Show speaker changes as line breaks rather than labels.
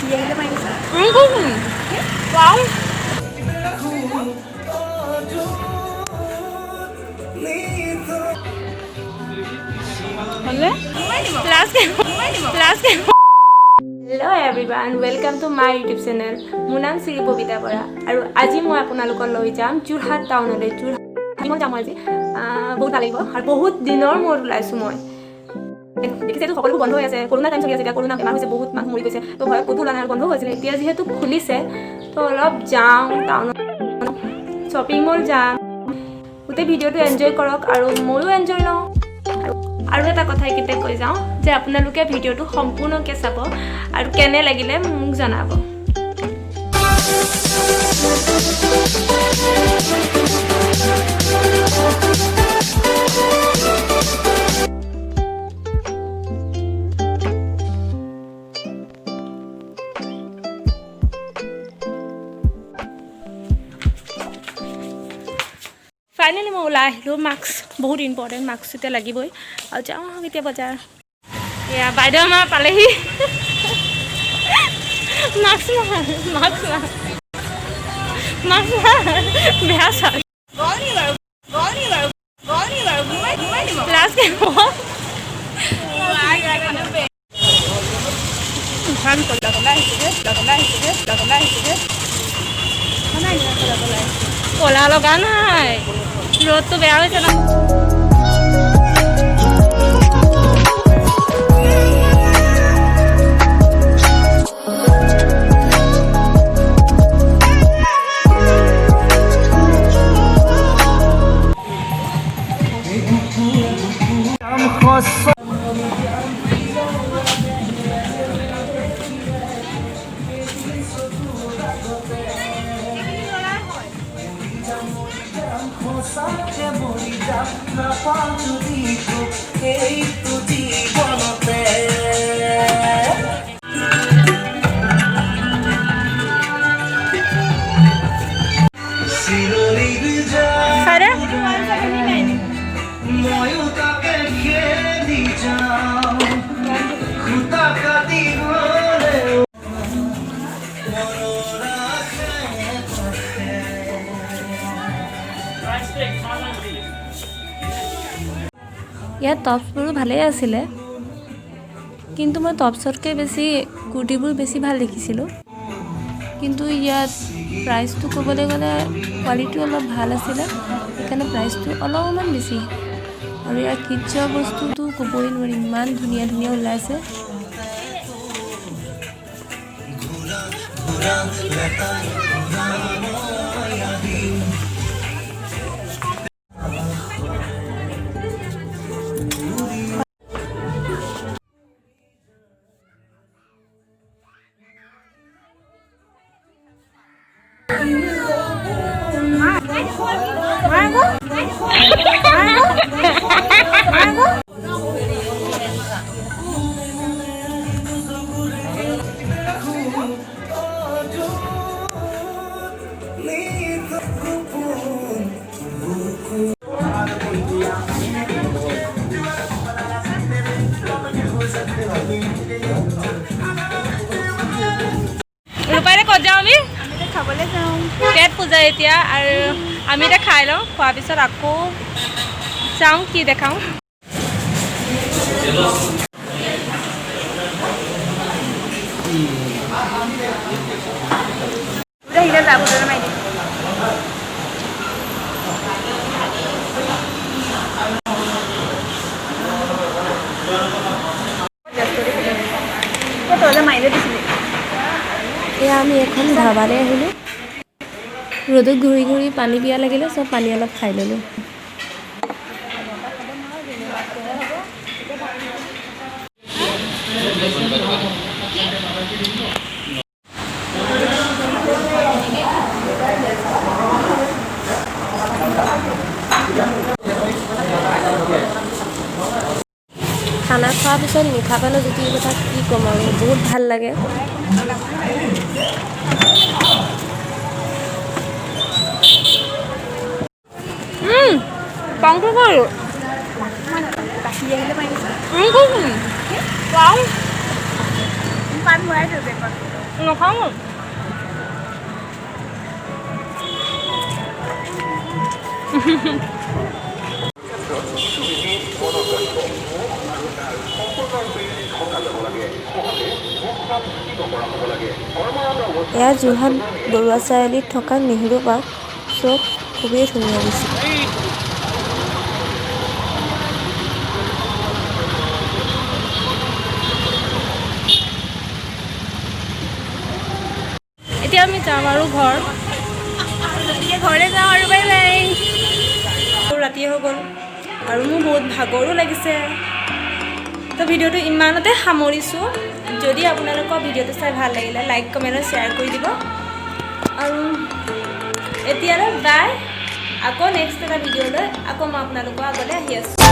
Wow. Hello everyone, welcome to my YouTube channel. মোৰ নাম শ্ৰী ববিতা বৰা আৰু আজি মই আপোনালোকক লৈ যাম যোৰহাট টাউনলৈ। যোৰহাট যাম আজি বহুত ভাল লাগিব আৰু বহুত দিনৰ মূৰত ওলাইছোঁ মই। দেখিছেতো সকলোবোৰ বন্ধ হৈ আছে, কৰোণা টাইম চলি আছে, এতিয়া কৰোণা বেমাৰ হৈছে, বহুত মানুহ মৰি গৈছে, তো ঘৰত ক'তো ওলোৱা নাই, বন্ধ হৈছিলে। এতিয়া যিহেতু খুলিছে তো অলপ যাওঁ টাউনত, শ্বপিং মল যাম, গোটেই ভিডিঅ'টো এনজয় কৰক আৰু ময়ো এনজয় লওঁ। আৰু এটা কথা এইকেইটা কৈ যাওঁ যে আপোনালোকে ভিডিঅ'টো সম্পূৰ্ণকৈ চাব আৰু কেনে লাগিলে মোক জনাব। ফাইনেলি মই ওলাই আহিলোঁ। মাস্ক বহুত ইম্পৰ্টেণ্ট, মাস্ক এতিয়া লাগিবই। আৰু যাওঁ এতিয়া বজাৰ। এয়া বাইদেউ আমাৰ পালেহি। মাস্ক বেয়া চাল কলা লগা নাই, ৰ'দটো বেয়া হৈছে ন। ইয়াত টপছবোৰো ভালেই আছিলে, কিন্তু মই টপছতকৈ বেছি কুৰ্তিবোৰ বেছি ভাল দেখিছিলোঁ। কিন্তু ইয়াত প্ৰাইচটো ক'বলৈ গ'লে কোৱালিটি অলপ ভাল আছিলে, সেইকাৰণে প্ৰাইচটো অলপমান বেছি। আৰু ইয়াত কিডছৰ বস্তুটো ক'বই নোৱাৰি, ইমান ধুনীয়া ধুনীয়া ওলাইছে। ৰূপাইৰে ক'ত যাওঁ আমি? খাবলৈ যাওঁ, পেট পূজা এতিয়া। আৰু আমি এতিয়া খাই লওঁ, খোৱাৰ পিছত আকৌ চাওঁ কি দেখাওঁ। এয়া আমি এখন ধাবালৈ আহিলোঁ। ৰ'দত ঘূৰি ঘূৰি পানী পিয়া লাগিলে, চব পানী অলপ খাই ল'লোঁ। খানা খোৱাৰ পিছত মিঠা পানৰ জুতিৰ কথা কি ক'ম আৰু, বহুত ভাল লাগে। পাংটো কৰো পানী নাখাওঁ
এয়া যোৰহাট বৰুৱা চাৰিআলিত থকা নেহেৰু পাৰ্ক চব খুবেই ধুনীয়া দিছে।
এতিয়া আমি যাম আৰু এতিয়া ঘৰলৈ যাওঁ আৰু বাই বাই। ৰাতি হৈ গ'ল আৰু মোৰ বহুত ভাগৰো লাগিছে, তো ভিডিঅ'টো ইমানতে সামৰিছোঁ। যদি আপোনালোকৰ ভিডিঅ'টো চাই ভাল লাগিলে লাইক কমেণ্ট আৰু শ্বেয়াৰ কৰি দিব আৰু এতিয়ালৈ বাই। আকৌ নেক্সট এটা ভিডিঅ'লৈ আকৌ মই আপোনালোকৰ আগলৈ আহি আছোঁ।